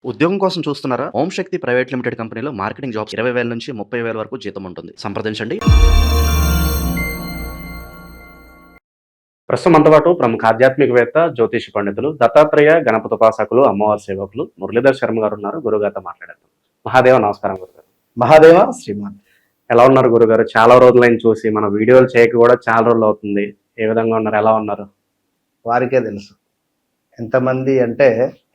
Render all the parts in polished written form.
ఉద్యోగం కోసం చూస్తున్నారా? ఓం శక్తి ప్రైవేట్ లిమిటెడ్ కంపెనీలో మార్కెటింగ్ జాబ్స్ 20,000 నుంచి 30,000 వరకు జీతం ఉంటుంది. సంప్రదించండి. ప్రస్తుతం మనతో పాటు ప్రముఖ ఆధ్యాత్మికవేత్త, జ్యోతిష పండితులు, దత్తాత్రేయ గణపతి ఉపాసకులు, అమ్మవారి సేవకులు మురళీధర్ శర్మ గారు ఉన్నారు. గురుగారితో మాట్లాడేద్దాం. మహాదేవ నమస్కారం గురుగారు. మహాదేవ శ్రీమాన్. ఎలా ఉన్నారు గురుగారు? చాలా రోజులైన చూసి మన వీడియోలు చేయక కూడా చాలా రోజులు అవుతుంది. ఏ విధంగా ఉన్నారు? ఎలా ఉన్నారు? వారికే తెలుసు ఎంతమంది అంటే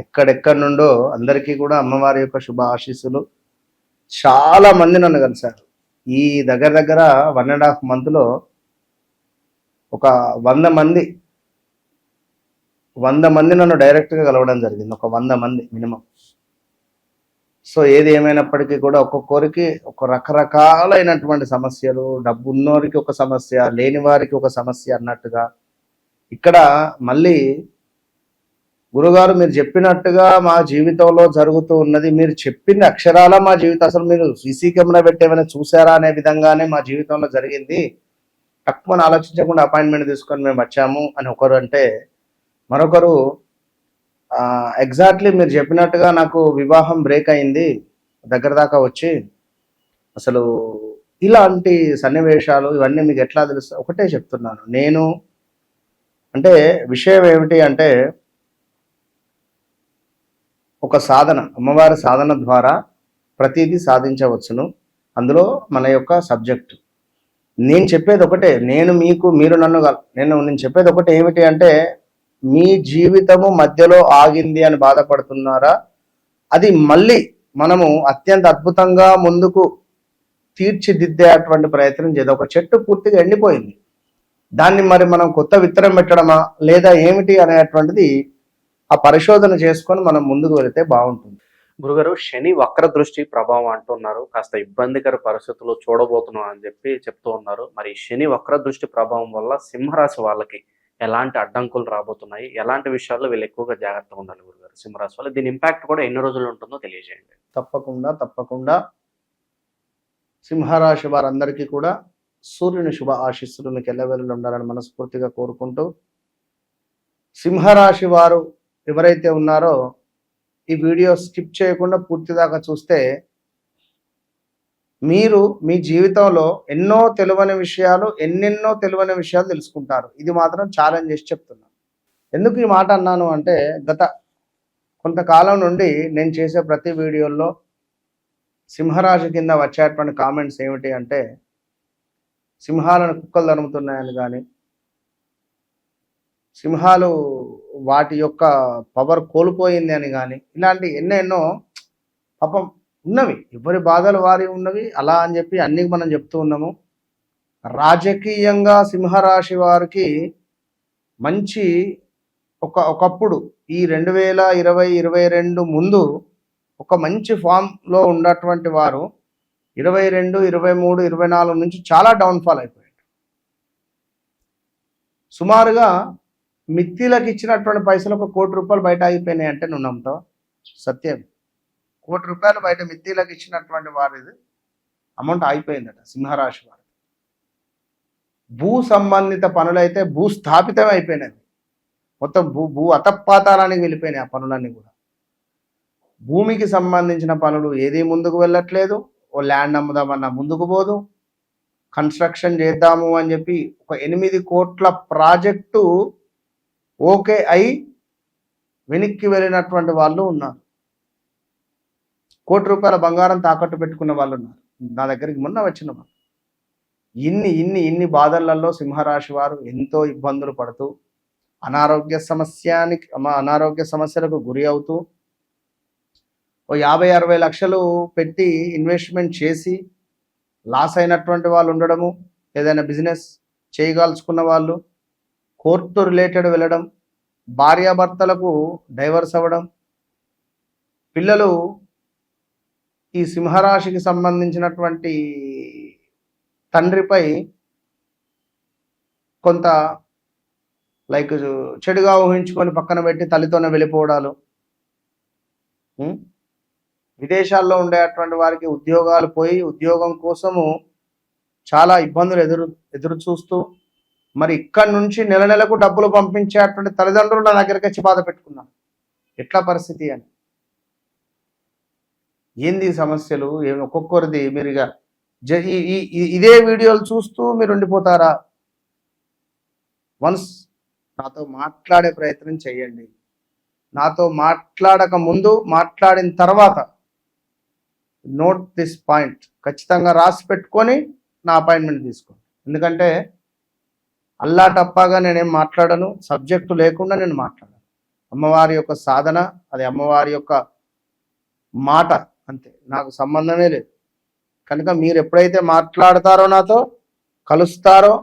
ఎక్కడెక్కడి నుండో అందరికీ కూడా అమ్మవారి యొక్క శుభ ఆశీస్సులు. చాలా మంది నన్ను కలిశారు. ఈ దగ్గర దగ్గర 1.5 monthలో ఒక 100 మంది నన్ను డైరెక్ట్గా కలవడం జరిగింది. ఒక 100 మంది మినిమం. సో ఏది ఏమైనప్పటికీ కూడా ఒక్కొక్కరికి ఒక రకరకాలైనటువంటి సమస్యలు, డబ్బు ఉన్నోరికి ఒక సమస్య, లేని వారికి ఒక సమస్య అన్నట్టుగా ఇక్కడ మళ్ళీ గురుగారు మీరు చెప్పినట్టుగా మా జీవితంలో జరుగుతూ ఉన్నది, మీరు చెప్పింది అక్షరాల మా జీవితం, అసలు మీరు సీసీ కెమెరా పెట్టేమైనా చూసారా అనే విధంగానే మా జీవితంలో జరిగింది. తక్కువ ఆలోచించకుండా అపాయింట్మెంట్ తీసుకొని మేము వచ్చాము అని ఒకరు అంటే, మరొకరు ఎగ్జాక్ట్లీ మీరు చెప్పినట్టుగా నాకు వివాహం బ్రేక్ అయింది దగ్గర దాకా వచ్చి, అసలు ఇలాంటి సన్నివేశాలు ఇవన్నీ మీకు ఎట్లా తెలుసు? ఒకటే చెప్తున్నాను నేను. అంటే విషయం ఏమిటి అంటే, ఒక సాధన, అమ్మవారి సాధన ద్వారా ప్రతిదీ సాధించవచ్చును. అందులో మన యొక్క సబ్జెక్టు. నేను చెప్పేది ఒకటే, నేను చెప్పేది ఒకటే ఏమిటి అంటే, మీ జీవితము మధ్యలో ఆగింది అని బాధపడుతున్నారా? అది మళ్ళీ మనము అత్యంత అద్భుతంగా ముందుకు తీర్చిదిద్దేటువంటి ప్రయత్నం చేద్దాం. ఒక చెట్టు పూర్తిగా ఎండిపోయింది, దాన్ని మరి మనం కొత్త విత్తనం పెట్టడమా లేదా ఏమిటి అనేటువంటిది ఆ పరిశోధన చేసుకొని మనం ముందుకు వెళితే బాగుంటుంది. గురుగారు, శని వక్ర దృష్టి ప్రభావం అంటున్నారు. కాస్త ఇబ్బందికర పరిస్థితులు చూడబోతున్నాం అని చెప్తూ ఉన్నారు. మరి శని వక్ర దృష్టి ప్రభావం వల్ల సింహరాశి వాళ్ళకి ఎలాంటి అడ్డంకులు రాబోతున్నాయి? ఎలాంటి విషయాల్లో వీళ్ళు ఎక్కువగా జాగ్రత్తగా ఉండాలి గురుగారు సింహరాశి వాళ్ళు? దీని ఇంపాక్ట్ కూడా ఎన్ని రోజులు ఉంటుందో తెలియజేయండి. తప్పకుండా సింహరాశి వారందరికీ కూడా సూర్యుని శుభ ఆశీస్సులు మీకు ఎల్లవేళలు ఉండాలని మనస్ఫూర్తిగా కోరుకుంటూ, సింహరాశి వారు ఎవరైతే ఉన్నారో ఈ వీడియో స్కిప్ చేయకుండా పూర్తి దాకా చూస్తే మీరు మీ జీవితంలో ఎన్నెన్నో తెలియని విషయాలు తెలుసుకుంటారు. ఇది మాత్రం ఛాలెంజ్ చేసి చెప్తున్నాను. ఎందుకు ఈ మాట అన్నాను అంటే, గత కొంతకాలం నుండి నేను చేసే ప్రతి వీడియోల్లో సింహరాశి కింద వచ్చేటువంటి కామెంట్స్ ఏమిటి అంటే, సింహాలను కుక్కలు తరుముతున్నాయని కానీ, సింహాలు వాటి యొక్క పవర్ కోల్పోయింది అని కానీ, ఇలాంటి ఎన్నెన్నో పాపం ఉన్నవి, ఎవరి బాధలు వారి ఉన్నవి అలా అని చెప్పి అన్ని మనం చెప్తూ ఉన్నాము. రాజకీయంగా సింహరాశి వారికి మంచి ఒకప్పుడు ఈ 2020-22 ముందు ఒక మంచి ఫామ్లో ఉన్నటువంటి వారు 22, 23, 24 నుంచి చాలా డౌన్ఫాల్ అయిపోయారు. సుమారుగా మిత్తిలకు ఇచ్చినటువంటి పైసలు ఒక 1 కోటి రూపాయలు బయట ఆగిపోయినాయి అంటే నువ్వు నమ్ముతావు? సత్యం. 1 కోటి రూపాయలు బయట మిత్తిలకు ఇచ్చినటువంటి వారిది అమౌంట్ ఆగిపోయిందట సింహరాశి వారి. భూ సంబంధిత పనులైతే భూస్థాపితం అయిపోయినాయి. మొత్తం భూ అతపాతాలానికి వెళ్ళిపోయినాయి ఆ పనులన్నీ కూడా. భూమికి సంబంధించిన పనులు ఏది ముందుకు వెళ్ళట్లేదు. ఓ ల్యాండ్ అమ్ముదామన్నా ముందుకు పోదు. కన్స్ట్రక్షన్ చేద్దాము అని చెప్పి ఒక 8 కోట్ల ప్రాజెక్టు ఓకే అయి వెనక్కి వెళ్ళినటువంటి వాళ్ళు ఉన్నారు. 1 కోటి రూపాయల బంగారం తాకట్టు పెట్టుకున్న వాళ్ళు ఉన్నారు. నా దగ్గరికి మొన్న వచ్చిన వాళ్ళు. ఇన్ని బాధలలో సింహరాశి వారు ఎంతో ఇబ్బందులు పడుతూ అనారోగ్య సమస్యలకు గురి అవుతూ ఓ 50-60 లక్షలు పెట్టి ఇన్వెస్ట్మెంట్ చేసి లాస్ అయినటువంటి వాళ్ళు ఉండడము, ఏదైనా బిజినెస్ చేయగలుచుకున్న వాళ్ళు కోర్టు రిలేటెడ్ వెళ్ళడం, భార్యాభర్తలకు డైవర్స్ అవ్వడం, పిల్లలు ఈ సింహరాశికి సంబంధించినటువంటి తండ్రిపై కొంత చెడుగా ఊహించుకొని పక్కన పెట్టి తల్లితోనే వెళ్ళిపోవడాలు, విదేశాల్లో ఉండేటువంటి వారికి ఉద్యోగాలు పోయి ఉద్యోగం కోసము చాలా ఇబ్బందులు ఎదురు చూస్తూ, మరి ఇక్కడి నుంచి నెలకు డబ్బులు పంపించేటువంటి తల్లిదండ్రులు నా దగ్గరికి వచ్చి బాధ పెట్టుకున్నాను, ఎట్లా పరిస్థితి అని. ఏంది ఈ సమస్యలు ఏమి ఒక్కొక్కరిది మీరు ఇక ఇదే వీడియోలు చూస్తూ మీరు ఉండిపోతారా? వన్స్ నాతో మాట్లాడే ప్రయత్నం చేయండి. నాతో మాట్లాడక ముందు, మాట్లాడిన తర్వాత నోట్ దిస్ పాయింట్ ఖచ్చితంగా రాసి పెట్టుకొని నా అపాయింట్మెంట్ తీసుకోండి. ఎందుకంటే అల్లా టప్పాగా నేనేం మాట్లాడను, సబ్జెక్టు లేకుండా నేను మాట్లాడను. అమ్మవారి యొక్క సాధన, అది అమ్మవారి యొక్క మాట, అంతే, నాకు సంబంధమే లేదు. కనుక మీరు ఎప్పుడైతే మాట్లాడతారో, నాతో కలుస్తారో,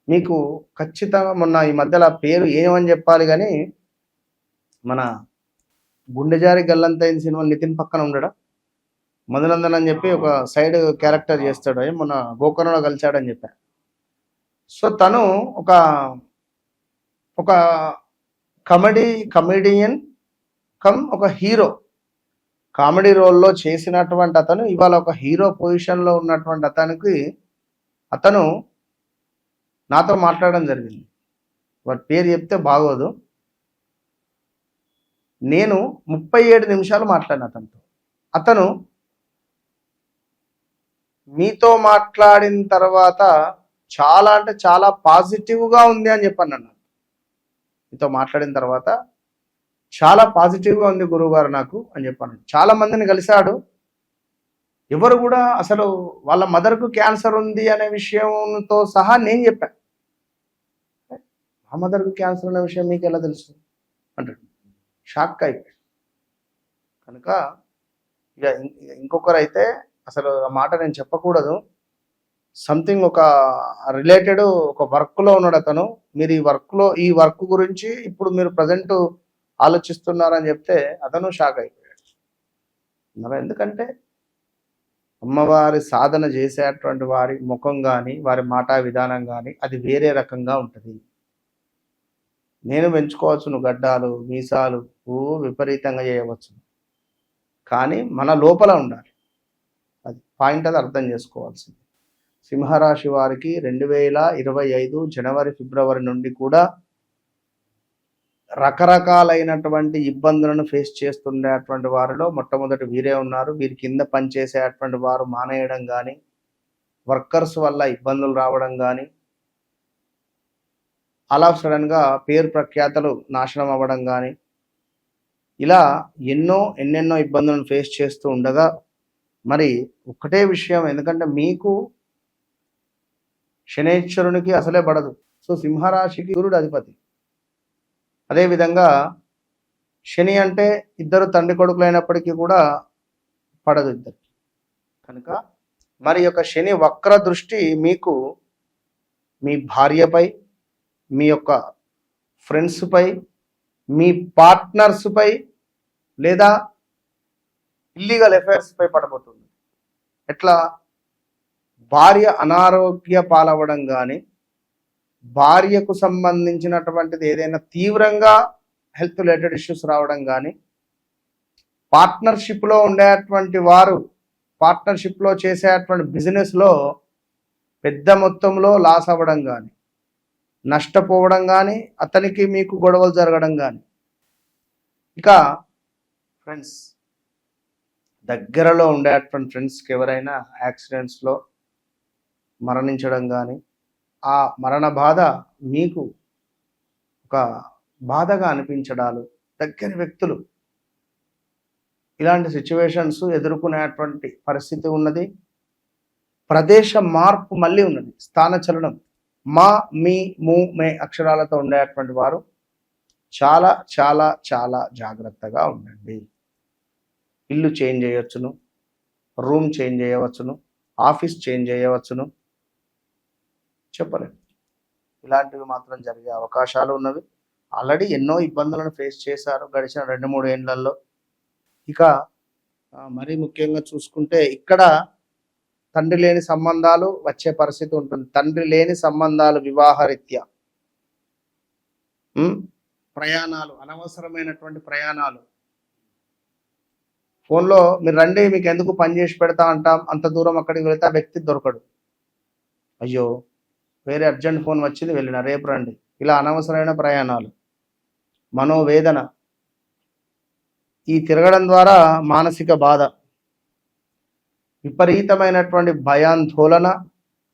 మీకు ఖచ్చితంగా మొన్న ఈ మధ్యలో పేరు ఏమని చెప్పాలి కానీ మన గుండెజారి గల్లంతైన సినిమా నితిన్ పక్కన ఉండడా మధునందన్ అని చెప్పి ఒక సైడ్ క్యారెక్టర్ చేస్తాడు, మొన్న గోకర్ణలో కలిశాడని చెప్పా. సో తను ఒక ఒక కమెడియన్ కమ్ ఒక హీరో, కామెడీ రోల్లో చేసినటువంటి అతను ఇవాళ ఒక హీరో పొజిషన్లో ఉన్నటువంటి అతను నాతో మాట్లాడడం జరిగింది. వాటి పేరు చెప్తే బాగోదు. నేను 37 నిమిషాలు మాట్లాడిన అతను మీతో మాట్లాడిన తర్వాత చాలా అంటే చాలా పాజిటివ్గా ఉంది అని చెప్పాను. మీతో మాట్లాడిన తర్వాత చాలా పాజిటివ్గా ఉంది గురువుగారు నాకు అని చెప్పాను. చాలా మందిని కలిశాడు. ఎవరు కూడా అసలు వాళ్ళ మదర్కు క్యాన్సర్ ఉంది అనే విషయంతో సహా నేను చెప్పాను. మా మదర్కు క్యాన్సర్ అనే విషయం మీకు ఎలా తెలుసు అంటాడు. షాక్ అయిపోయాడు. కనుక ఇక ఇంకొకరు అయితే అసలు ఆ మాట నేను చెప్పకూడదు. సంథింగ్ ఒక రిలేటెడ్ ఒక వర్క్లో ఉన్నాడు అతను. మీరు ఈ వర్క్ గురించి ఇప్పుడు మీరు ప్రజెంట్ ఆలోచిస్తున్నారని చెప్తే అతను షాక్ అయిపోయాడు. మరి ఎందుకంటే అమ్మవారి సాధన చేసేటువంటి వారి ముఖం కానీ వారి మాటా విధానం కానీ అది వేరే రకంగా ఉంటుంది. నేను పెంచుకోవచ్చును గడ్డాలు మీసాలు విపరీతంగా చేయవచ్చు, కానీ మన లోపల ఉండాలి. అది పాయింట్, అది అర్థం చేసుకోవాల్సింది. సింహరాశి వారికి 2025 జనవరి ఫిబ్రవరి నుండి కూడా రకరకాలైనటువంటి ఇబ్బందులను ఫేస్ చేస్తుండేటువంటి వారిలో మొట్టమొదటి వీరే ఉన్నారు. వీరి కింద పనిచేసేటువంటి వారు మానేయడం కానీ, వర్కర్స్ వల్ల ఇబ్బందులు రావడం కానీ, అలా సడన్గా పేరు ప్రఖ్యాతలు నాశనం అవ్వడం కానీ, ఇలా ఎన్నెన్నో ఇబ్బందులను ఫేస్ చేస్తూ ఉండగా మరి ఒకటే విషయం, ఎందుకంటే మీకు శనేశ్వరునికి అసలే పడదు. సో సింహరాశికి గురుడు అధిపతి. అదేవిధంగా శని అంటే ఇద్దరు తండ్రి కొడుకులైనప్పటికీ కూడా పడదు ఇద్దరికి. కనుక మరి యొక్క శని వక్ర దృష్టి మీకు మీ భార్యపై, మీ యొక్క ఫ్రెండ్స్పై, మీ పార్ట్నర్స్పై లేదా ఇల్లీగల్ అఫైర్స్పై పడబోతుంది. ఎట్లా? భార్య అనారోగ్య పాలవడం కానీ, భార్యకు సంబంధించినటువంటిది ఏదైనా తీవ్రంగా హెల్త్ రిలేటెడ్ ఇష్యూస్ రావడం కానీ, పార్ట్నర్షిప్లో ఉండేటువంటి వారు పార్ట్నర్షిప్లో చేసేటువంటి బిజినెస్లో పెద్ద మొత్తంలో లాస్ అవ్వడం కానీ, నష్టపోవడం కానీ, అతనికి మీకు గొడవలు జరగడం కానీ. ఇక ఫ్రెండ్స్, దగ్గరలో ఉండేటువంటి ఫ్రెండ్స్కి ఎవరైనా యాక్సిడెంట్స్లో మరణించడం కానీ, ఆ మరణ బాధ మీకు ఒక బాధగా అనిపించడాలు, దగ్గరి వ్యక్తులు ఇలాంటి సిచ్యువేషన్స్ ఎదుర్కొనేటువంటి పరిస్థితి ఉన్నది. ప్రదేశ మార్పు మళ్ళీ ఉన్నది, స్థానచలనం. మా, మీ, ము, మే అక్షరాలతో ఉండేటువంటి వారు చాలా చాలా చాలా జాగ్రత్తగా ఉండండి. ఇల్లు చేంజ్ చేయవచ్చును, రూమ్ చేంజ్ చేయవచ్చును, ఆఫీస్ చేంజ్ చేయవచ్చును, చెప్పలేము. ఇలాంటివి మాత్రం జరిగే అవకాశాలు ఉన్నవి. ఆల్రెడీ ఎన్నో ఇబ్బందులను ఫేస్ చేశారు గడిచిన 2-3 ఏళ్లలో. ఇక మరీ ముఖ్యంగా చూసుకుంటే ఇక్కడ తండ్రి లేని సంబంధాలు వచ్చే పరిస్థితి ఉంటుంది. తండ్రి లేని సంబంధాలు వివాహరీత్యా, ప్రయాణాలు, అనవసరమైనటువంటి ప్రయాణాలు. ఫోన్లో మీరు రండి మీకు ఎందుకు పని చేసి పెడతా అంటాం, అంత దూరం అక్కడికి వెళితే ఆ వ్యక్తి దొరకడు. అయ్యో వేరే అర్జెంట్ ఫోన్ వచ్చింది వెళ్ళిన, రేపు రండి. ఇలా అనవసరమైన ప్రయాణాలు, మనోవేదన. ఈ తిరగడం ద్వారా మానసిక బాధ, విపరీతమైనటువంటి భయాందోళన,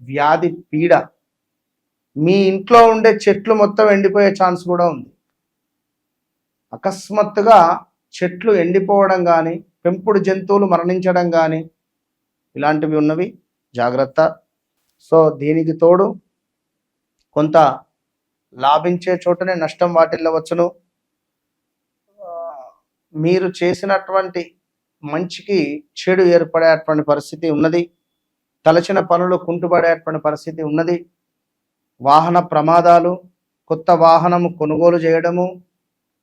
వ్యాధి పీడ, మీ ఇంట్లో ఉండే చెట్లు మొత్తం ఎండిపోయే ఛాన్స్ కూడా ఉంది. అకస్మాత్తుగా చెట్లు ఎండిపోవడం కానీ, పెంపుడు జంతువులు మరణించడం కానీ ఇలాంటివి ఉన్నవి, జాగ్రత్త. సో దీనికి తోడు కొంత లాభించే చోటనే నష్టం వాటిల్లవచ్చును. మీరు చేసినటువంటి మంచికి చెడు ఏర్పడేటువంటి పరిస్థితి ఉన్నది. తలచిన పనులు కుంటుపడేటువంటి పరిస్థితి ఉన్నది. వాహన ప్రమాదాలు, కొత్త వాహనము కొనుగోలు చేయడము,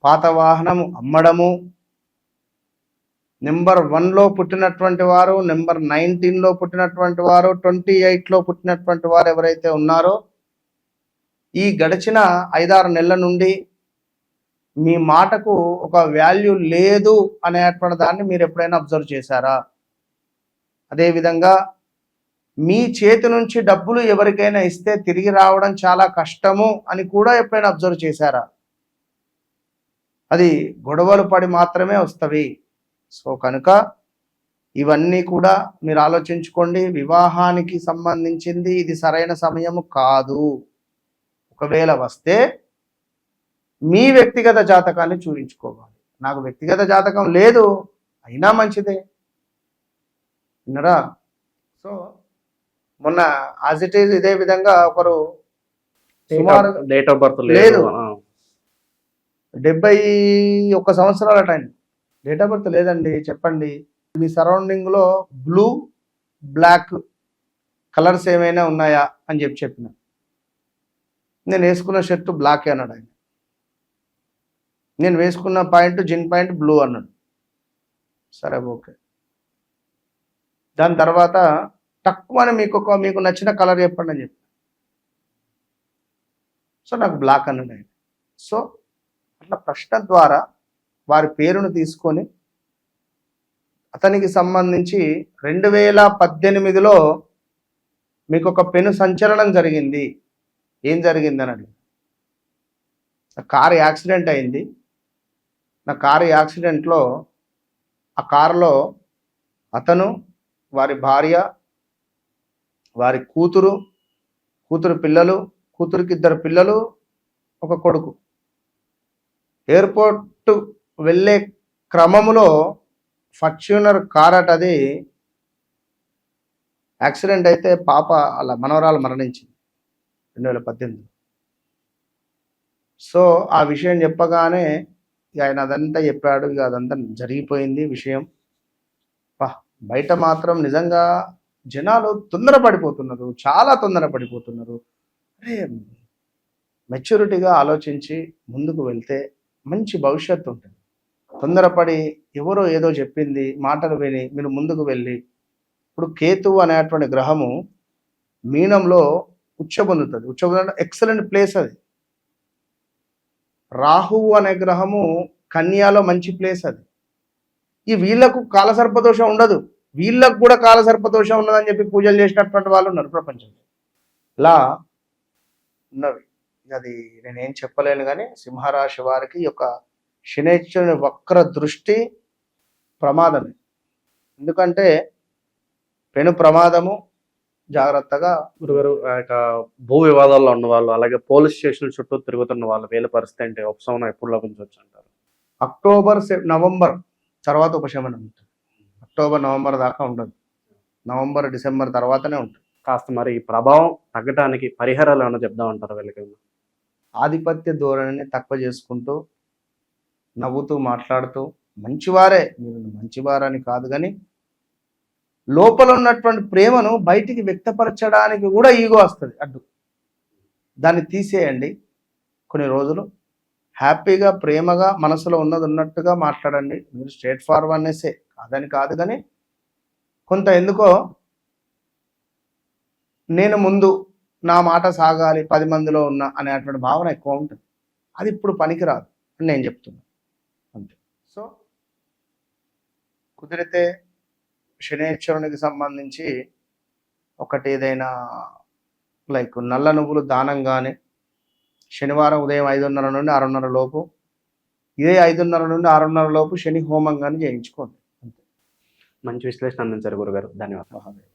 పాత వాహనము అమ్మడము, నెంబర్ 1లో పుట్టినటువంటి వారు, నెంబర్ 19లో పుట్టినటువంటి వారు, 28లో పుట్టినటువంటి వారు ఎవరైతే ఉన్నారో ఈ గడిచిన 5-6 నెలల నుండి మీ మాటకు ఒక వాల్యూ లేదు అనేటువంటి దాన్ని మీరు ఎప్పుడైనా అబ్జర్వ్ చేశారా? అదేవిధంగా మీ చేతి నుంచి డబ్బులు ఎవరికైనా ఇస్తే తిరిగి రావడం చాలా కష్టము అని కూడా ఎప్పుడైనా అబ్జర్వ్ చేశారా? అది గొడవలు పడి మాత్రమే వస్తవి. సో కనుక ఇవన్నీ కూడా మీరు ఆలోచించుకోండి. వివాహానికి సంబంధించింది ఇది సరైన సమయము కాదు. ఒకవేళ వస్తే మీ వ్యక్తిగత జాతకాన్ని చూపించుకోవాలి. నాకు వ్యక్తిగత జాతకం లేదు అయినా మంచిదే, విన్నరా? సో మొన్న యాజ్ ఇట్ ఈజ్ ఇదే విధంగా ఒకరు సుమారు డేట్ ఆఫ్ బర్త్ లేదు 71 సంవత్సరాల టైం, డేట్ ఆఫ్ బర్త్ లేదండి. చెప్పండి, మీ సరౌండింగ్లో బ్లూ బ్లాక్ కలర్స్ ఏమైనా ఉన్నాయా అని చెప్పిన. నేను వేసుకున్న షర్ట్ బ్లాక్ అన్నాడు ఆయన. నేను వేసుకున్న పాయింట్ జిన్ పాయింట్ బ్లూ అన్నాడు. సరే ఓకే. దాని తర్వాత తక్కువ మీకు నచ్చిన కలర్ చెప్పండి అని చెప్పి. సో నాకు బ్లాక్ అన్నాడు ఆయన. సో అట్లా ప్రశ్న ద్వారా వారి పేరును తీసుకొని అతనికి సంబంధించి 2018లో మీకు ఒక పెను సంచలనం జరిగింది. ఏం జరిగిందని అడిగి, నా కారు యాక్సిడెంట్ అయింది. నా కారు యాక్సిడెంట్లో ఆ కారులో అతను, వారి భార్య, వారి కూతురు పిల్లలు, కూతురికి 2 పిల్లలు, ఒక కొడుకు. ఎయిర్పోర్ట్ వెళ్ళే క్రమంలో ఫార్చ్యూనర్ కార్ అట అది యాక్సిడెంట్ అయితే పాప అలా మనవరాలు మరణించింది 2018. సో ఆ విషయం చెప్పగానే ఆయన అదంతా చెప్పాడు. ఇక అదంతా జరిగిపోయింది విషయం. బయట మాత్రం నిజంగా జనాలు తొందరపడిపోతున్నారు, చాలా తొందరపడిపోతున్నారు. అరే మెచ్యూరిటీగా ఆలోచించి ముందుకు వెళ్తే మంచి భవిష్యత్తు ఉంటుంది. తొందరపడి ఎవరో ఏదో చెప్పింది మాటలు విని మీరు ముందుకు వెళ్ళి, ఇప్పుడు కేతువు అనేటువంటి గ్రహము మీనంలో ఉచ్చబొందుతుంది. ఉచ్చబొందడం ఎక్సలెంట్ ప్లేస్ అది. రాహువు అనే గ్రహము కన్యాలో మంచి ప్లేస్ అది. ఈ వీళ్ళకు కాలసర్పదోషం ఉండదు, వీళ్ళకు కూడా కాలసర్పదోషం ఉన్నదని చెప్పి పూజలు చేసినటువంటి వాళ్ళు ఉన్నారు ప్రపంచంలో. ఇలా ఉన్నవి. అది నేనేం చెప్పలేను, కానీ సింహరాశి వారికి యొక్క శనైశ్వరుని వక్ర దృష్టి ప్రమాదమే. ఎందుకంటే పెను ప్రమాదము. జాగ్రత్తగా గురుగారు, భూ వివాదాల్లో ఉన్న వాళ్ళు, అలాగే పోలీస్ స్టేషన్ చుట్టూ తిరుగుతున్న వాళ్ళు వీళ్ళ పరిస్థితి ఏంటి? ఉపశమనం ఎప్పుడు లభించవచ్చు అంటారు? నవంబర్ తర్వాత ఉపశమనం ఉంటుంది. అక్టోబర్ నవంబర్ దాకా ఉండదు. నవంబర్ డిసెంబర్ తర్వాతనే ఉంటుంది. కాస్త మరి ఈ ప్రభావం తగ్గడానికి పరిహారాలు ఏమైనా చెప్దామంటారు వీళ్ళకి? ఆధిపత్య ధోరణిని తక్కువ చేసుకుంటూ, నవ్వుతూ మాట్లాడుతూ, మంచివారే మీరు, మంచివారని కాదు కానీ లోపల ఉన్నటువంటి ప్రేమను బయటికి వ్యక్తపరచడానికి కూడా ఈగో వస్తుంది అడ్డు. దాన్ని తీసేయండి. కొన్ని రోజులు హ్యాపీగా ప్రేమగా మనసులో ఉన్నది ఉన్నట్టుగా మాట్లాడండి. మీరు స్ట్రేట్ ఫార్వర్డ్నెస్సే, కాదని కాదు, కానీ కొంత ఎందుకో నేను ముందు, నా మాట సాగాలి 10 మందిలో ఉన్న అనేటువంటి భావన ఎక్కువ ఉంటుంది. అది ఇప్పుడు పనికిరాదు అని నేను చెప్తున్నాను అంతే. సో కుదిరితే శనైశ్వరునికి సంబంధించి ఒకటి ఏదైనా లైక్ నల్ల నువ్వులు దానం కానీ, శనివారం ఉదయం 5:30 నుండి 6:30 లోపు ఇదే 5:30 నుండి 6:30 లోపు శని హోమం కానీ చేయించుకోండి. మంచి విశ్లేషణ అందించారు గురుగారు. ధన్యవాదాలు. మహాదేవ్.